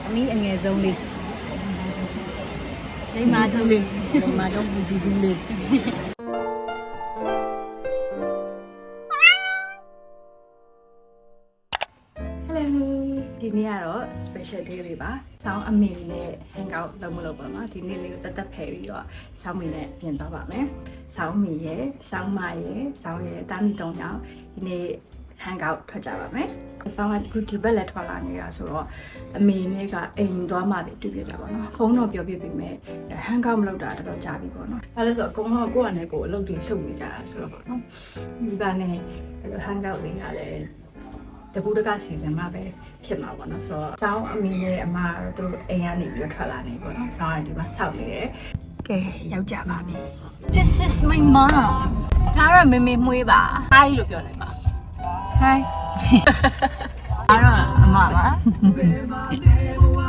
အမီးအငယ်ဆုံးလေးလိမ္မာဆုံးလေးလိမ္မာတော့ဘူးဒူးလေး Hello ဒီနေ့ကတော့ special day လေးပါဆောင်းအမေနဲ့ hang out လုပ်မလို့ပါမှာဒီနေ့လေးကိုတက်ဖယ်ပြီးတော့ဆောင်းမေနဲ့ပြင်သွားပါမယ်ဆောင်းမေရဲ့ဆောင်းမရဲ့ဆောင်းရဲ့တာမီ3ယောက်ဒီနေ့ hang out ထွက်ကြပါမယ်ဆောင်းကဒီခုဒီဘက်လက်ထွက်လာနေတာဆိုတော့အမေနဲ့ကအိမ်သွားမှပဲတွေ့ပြတာပေါ့နော်ဖုန်းတော့ပြောပြပေးမယ် hang out မလုပ်တာတော့ကြာပြီပေါ့နော်အဲလို့ဆိုအကုန်လုံးကိုယ့်အနေကိုအလုပ်တွေရှုပ်နေကြတာဆိုတော့ပေါ့နော်ဒီကနေ့အဲ့လို hang out လေးရတယ်တကူတကစီစဉ်မှာပဲဖြစ်မှာပေါ့နော်ဆိုတော့ကျောင်းအမေရဲ့အမတို့အိမ်ကနေပြီးတော့ထွက်လာနေပေါ့နော်ဆောင်းကဒီမှာစောင့်နေတယ်ကဲရောက်ကြပါပြီ This is my mom ဒါတော့မေမေမွေးပါ Hi လို့ပြောလိုက်ပါ Hi အဲ့တော့အမပါ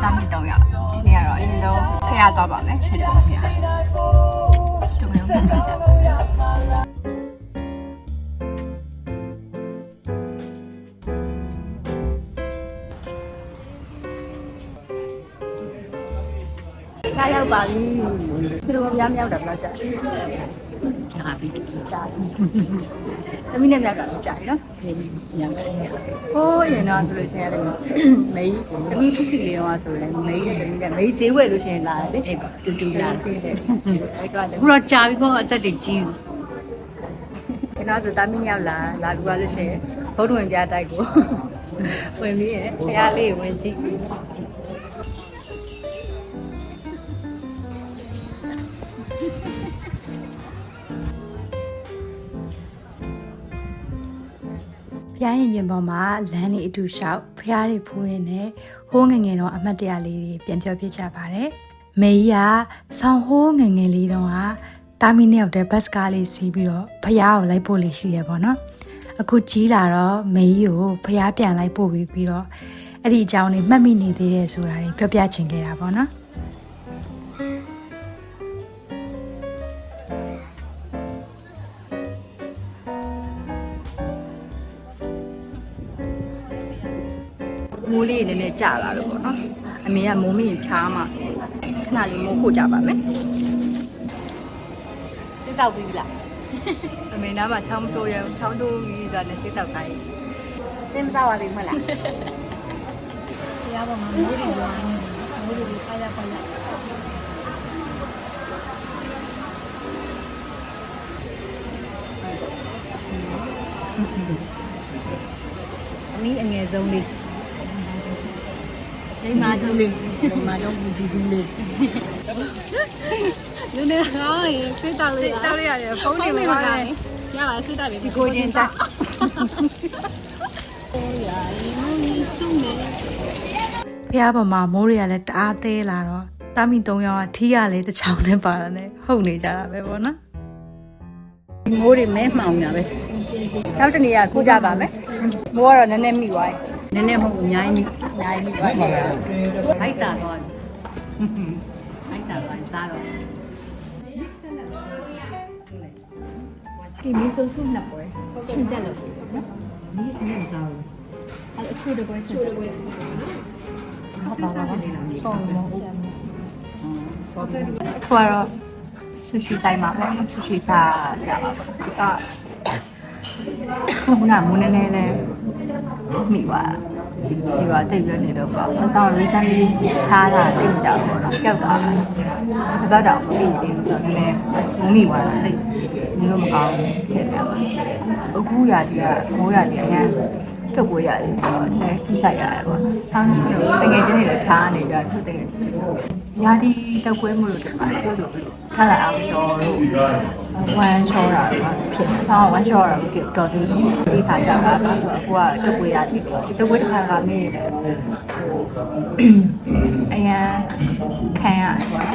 တာမီတော့ရဒီနေ့ကတော့အရင်ဆုံးဖျားသွားပါမယ်ရှင်တော်ဖျားတုံးရုံးပြန်ကြပါမယ်ရောက်ပါပြီခြေတော်ပြားမြောက်တာဘယ်လောက်ကြာကြာပြီကြာသမီးနဲ့မြောက်တာလည်းကြာပြီနော်ညံတယ်ဟိုးရင်တော့ဆိုလို့ရှိရင်လည်းမေးသမီးပုစီလေးတော့ဆိုလည်းမေးနဲ့သမီးနဲ့မေးဈေးဝယ်လို့ရှိရင်လာတယ်လေတူတူလာဈေးတယ်အဲ့တော့ခုတော့ကြာပြီပေါ့အသက်တွေကြီးပြီကျွန်တော်ဆိုသမီးမြောက်လာပြီးသွားလို့ရှိရင်ဘုဒ္ဓဝင်ပြတိုက်ကိုဝင်ပြီးရဖရားလေးဝင်ကြည့်ဖျားရင်ပြင်ပေါ်မှာလမ်းတွေအတူလျှောက်ဖျားတွေဖိုးရင်နဲ့ဟိုးငငယ်တော့အမှတ်တရလေးတွေပြန်ပြောပြကြပါတယ်။မေကြီးကဆောင်းဟိုးငငယ်လေးတုန်းကတာမီနဲ့ရောက်တဲ့ဘတ်စကားလေးစီးပြီးတော့ဖျားကိုလိုက်ပို့လေးရှိရပေါ့နော်။အခုကြီးလာတော့မေကြီးကိုဖျားပြန်လိုက်ပို့ပြီးတော့အဲ့ဒီအကြောင်းလေးမှတ်မိနေသေးတယ်ဆိုတာတွေပြောပြချင်ခဲ့တာပေါ့နော်။မိုးလေးနည်းနည်းကြာလာလို့ပေါ့နော်အမေကမိုးမင်းဖြားမှာဆိုတော့ခဏလေးမိုးဖို့ကြပါမယ်စိတ်တောက်ပြီးလားအမေနားမှာချောင်းဆိုးရချောင်းဆိုးပြီးဆိုတော့စိတ်တောက်တိုင်းစိတ်မတောက်ရသေးမလားတရားပေါ်မှာမိုးတွေရွာနေမိုးတွေဖားရဖားရအမီးအငယ်ဆုံးလေးလိမ္မာဆုံးလေးလိမ္မာတော့ဘူးဒူးလေးနည်းနည်းဟောရင်စိတ်တောက်လေးတောက်ရတယ်ဖုန်းနေမှာရပါစိတ်တောက်ပြီဒီကိုချင်းတက်ဖျားပေါ်မှာမိုးတွေကလည်းတအားသေးလာတော့တာမီ3ယောက်ကထီးရလေတစ်ချောင်းနဲ့ပါတာနဲ့ဟုတ်နေကြတာပဲပေါ့နော်ဒီမိုးတွေမဲမှောင်တာပဲနောက်တနေ့ကခိုးကြပါမယ်မိုးကတော့နည်းနည်းမိသွားတယ်နည်းနည်းမဟုတ်အများကြီးမိသွားတယ်အိုက်တာတော့အိုက်တာတော့စားတော့ဒီမျိုးစုံစုနှစ်ပွဲချင်းဆက်လို့နော်ဒီစနေမစားဘူးအဲ့အချို့တပွဲချို့တပွဲချင်းဟုတ်ပါပါနေလားဟုတ်မဟုတ်ခေါ်တော့ဆူရှီတိုင်းမှာပေါ့ဆူရှီစားကြပါပေါ့ခုနမနည်းနည်းလေးမိသွားဒီပါတိတ်ပြနေတော့ပေါ့အဆောင် recently ချားတာတိတ်ကြတော့ပျောက်သွားတာတပတ်တော့မပြီးသေးဘူးဆိုတော့လည်းမမိသွားတာတိတ်နည်းလို့မကောင်းဘူးချက်တယ်အခုရာဒီကမိုးရာဒီအများပြုတ်ပွေးရတယ်ဆိုတော့လည်းထိဆိုင်ရတယ်ပေါ့။ဆောင်းတကယ်ချင်းတွေလည်းခါနေကြသူတကယ်ချင်းဆိုရာဒီတောက်ကွဲမှုလို့တင်ပါကျိုးဆိုပြီးထပ်လာအောင်ရှော်လို့ဝမ်းချောတာဖြစ်တယ်။ဆောင်းဝမ်းချောတာကိုတော်သေးတယ်။ဒီခါကျတော့အခုကတောက်ကွဲရတယ်။တောက်ကွဲတစ်ခါကမေးတယ်။အရင်ခံရတယ်ပေါ့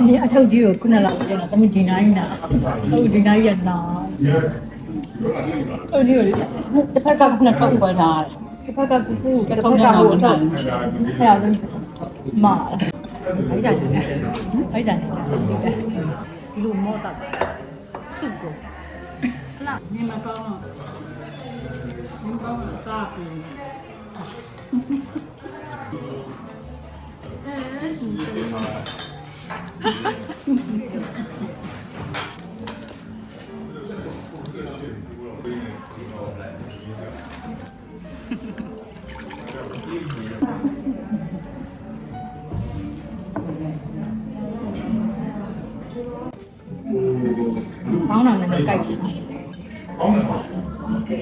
။ဒီအထုပ်ကြီးကိုခုနလောက်တင်တာတမီဒီနိုင်နာ။ဟုတ်ဒီနိုင်ရနာ။ဟုတ်ဒီလိုတစ်ဖက်ကခုနထုတ်ပေါ်ထားတယ်တစ်ဖက်ကကူကူတစ်ဖက်ကဟိုထုတ်အဲ့ဒါလည်းမာအဲ့ဒါကြီးအဲ့ဒါကြီးဒီလိုမောတာစုကိုဟလာနေမကောင်းကားပူ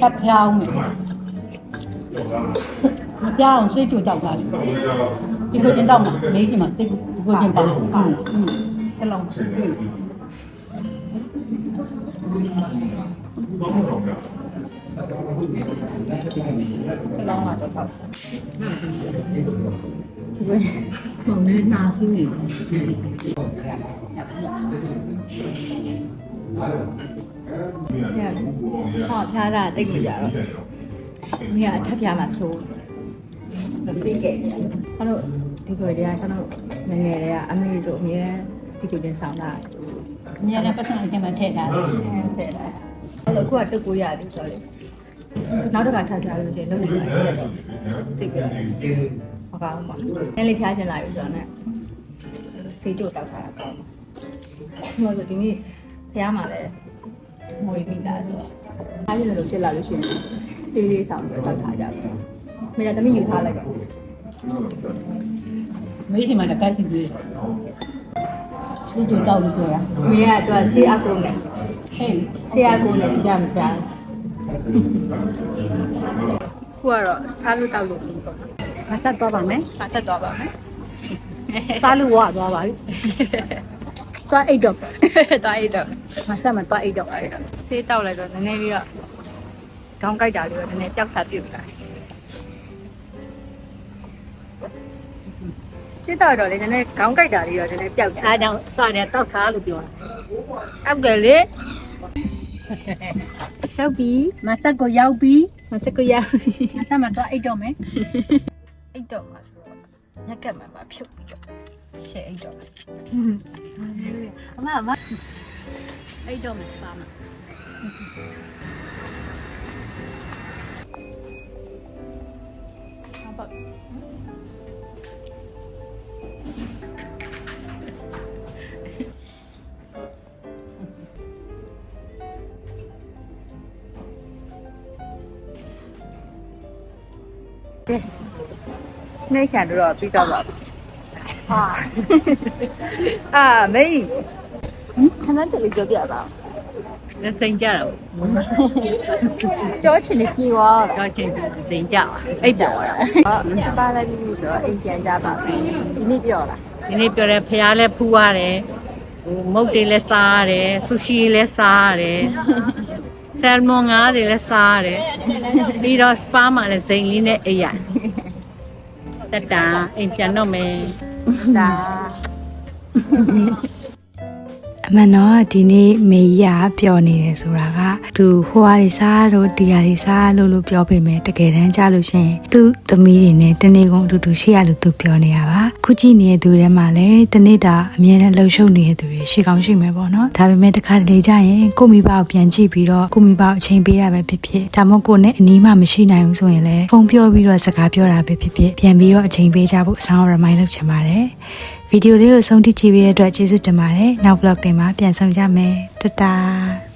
ဆက်ဖျောင်းမယ်မပြောင်းစိတ်ကြွတောက်တာဒီကိုကျင်တောက်မှာမေးကြည့်မှာစိတ်ဒီကိုကျင်ပါကလောင်စိတ်လောင်မှာတော့တောက်ဒီကိုပုံနဲ့နာစီနေဟောဖျားတာတိတ်မကြတော့မင်းကအထက်ဖျားမှာစိုးမစိတ်ကဲကျွန်တော်ဒီကိုတည်းကကျွန်တော်ငငယ်တည်းကအမေဆိုအမြဲဒီကိုချင်းဆောင်တာ အများနဲ့ပတ်စံအကျမထည့်ထားတယ်ထည့်ထားအဲ့တော့အခုကတက်ကိုရပြီဆိုတော့နောက်တစ်ခါထပ်ထားလို့ရှိရင်လုံးနေပါရက်တော့သိပြီဟုတ်ကောင်းပါနည်းလေးဖျားချင်လာပြီဆိုတော့ ਨੇ စေးကြိုတောက်ထားတာကောင်းပါဟိုဆိုဒီနေ့ဖျားမှာလည်းငွေမိတာဆိုတော့အားကျလို့ဖြစ်လာလို့ရှိရင်စေးလေးဆောင်ပြီးတောက်ထားကြတယ်မိသားသမီးယူထားလိုက်တော့ မေးဒီမှာတကယ်ကြည့်ပြီးစိတ်ကြွတောက်လို့ပြောတာ မင်းကတော့ဆေးအကုန်းနဲ့ ဟဲ့ ဆေးအကုန်းနဲ့ကြမဖျားခုကတော့စားလို့တောက်လို့ပြီးပေါ့ မဆက်တော့ပါမယ် ။ဆက်သွားပါမယ် စားလို့ဝါသွားပါပြီသွားအိတ်တော့ ။သွားရတော့ မဆက်မသွားအိတ်တော့ ဆေးတောက်လိုက်တော့နည်းနည်းလေးတော့ခေါင်းကိုက်တာလေးတော့နည်းနည်းပျောက်စားပြုတ်လာ။ဆေးတောက်တော့လေနည်းနည်းခေါင်းကိုက်တာလေးတော့နည်းနည်းပျောက်ကြ အားကြောင့်စားတယ်တောက်ထားလို့ပြောတာ ။အောက်တယ်လေ။ရှောက်ပြီး မဆက်ကိုရောက်ပြီး မစကရ မဆက်မသွားအိတ်တော့မယ် အိတ်တော့မှာဆိုတော့ညက်ကပ်မှာပါဖြုတ်ပြီးတော့ရှယ်အိတ်တော့အမ အိတ်တော့မယ်စားမှာ နေခံတော့ပြီးတော့ပါဟာအာမေးခဏတည်းပြောပြပါ လက်စိန်ကြတော့ ကြောချင်နေပြေသွား ကြောချင်းစိန်ကြပါအိတ်ကြော်တာ ဟာစပါလိုက်ပြီဆိုတော့အိမ်ပြန်ကြပါမယ်ဒီနေ့ပြောလား ဒီနေ့ပြောတယ်ဖျားလဲဖူးရတယ်ဟိုမုတ်တွေလဲစားရတယ်ဆူရှီလဲစားရတယ်ဆယ်မွန်ငါးတွေလဲစားရတယ်ပြီးတော့စပါမှာလဲစိန်လေးနဲ့အိတ်ရတတအိမ်ပြန်တော့မယ် ဒါ အမှန်တော့ဒီနေ့မေကြီးကပျော်နေတယ်ဆိုတာကသူဟိုဟာတွေစားလို့ဒီဟာတွေစားလို့ပြောပေမဲ့တကယ်တမ်းကြလို့ရှိရင်သူ့သမီးတွေနဲ့တနေ့ကုန်အတူတူရှိရလို့သူပြောနေတာပါခုကြည့်နေတဲ့သူတွေမှာလည်းတနေ့တာအမြဲတမ်းလှုပ်ရှုပ်နေတဲ့သူတွေရှိကောင်းရှိမယ်ပေါ့နော်ဒါပေမဲ့တစ်ခါတလေကြရင်ကိုမိဘကိုပြန်ကြည့်ပြီးတော့ကိုမိဘကိုအချိန်ပေးတာပဲဖြစ်ဖြစ်ဒါမှမဟုတ်ကိုနဲ့အနီးမှမရှိနိုင်ဘူးဆိုရင်လည်းဖုန်းပြောပြီးတော့စကားပြောတာပဲဖြစ်ဖြစ်ပြန်ပြီးတော့အချိန်ပေးကြဖို့အဆောင် remind လုပ်ချင်ပါတယ်ဗီဒီယိုလေးကိုဆုံးထိကြည့်ပေးတဲ့အတွက်ကျေးဇူးတင်ပါတယ်နောက် vlog တွေမှာပြန်ဆောင်ကြမယ်တတား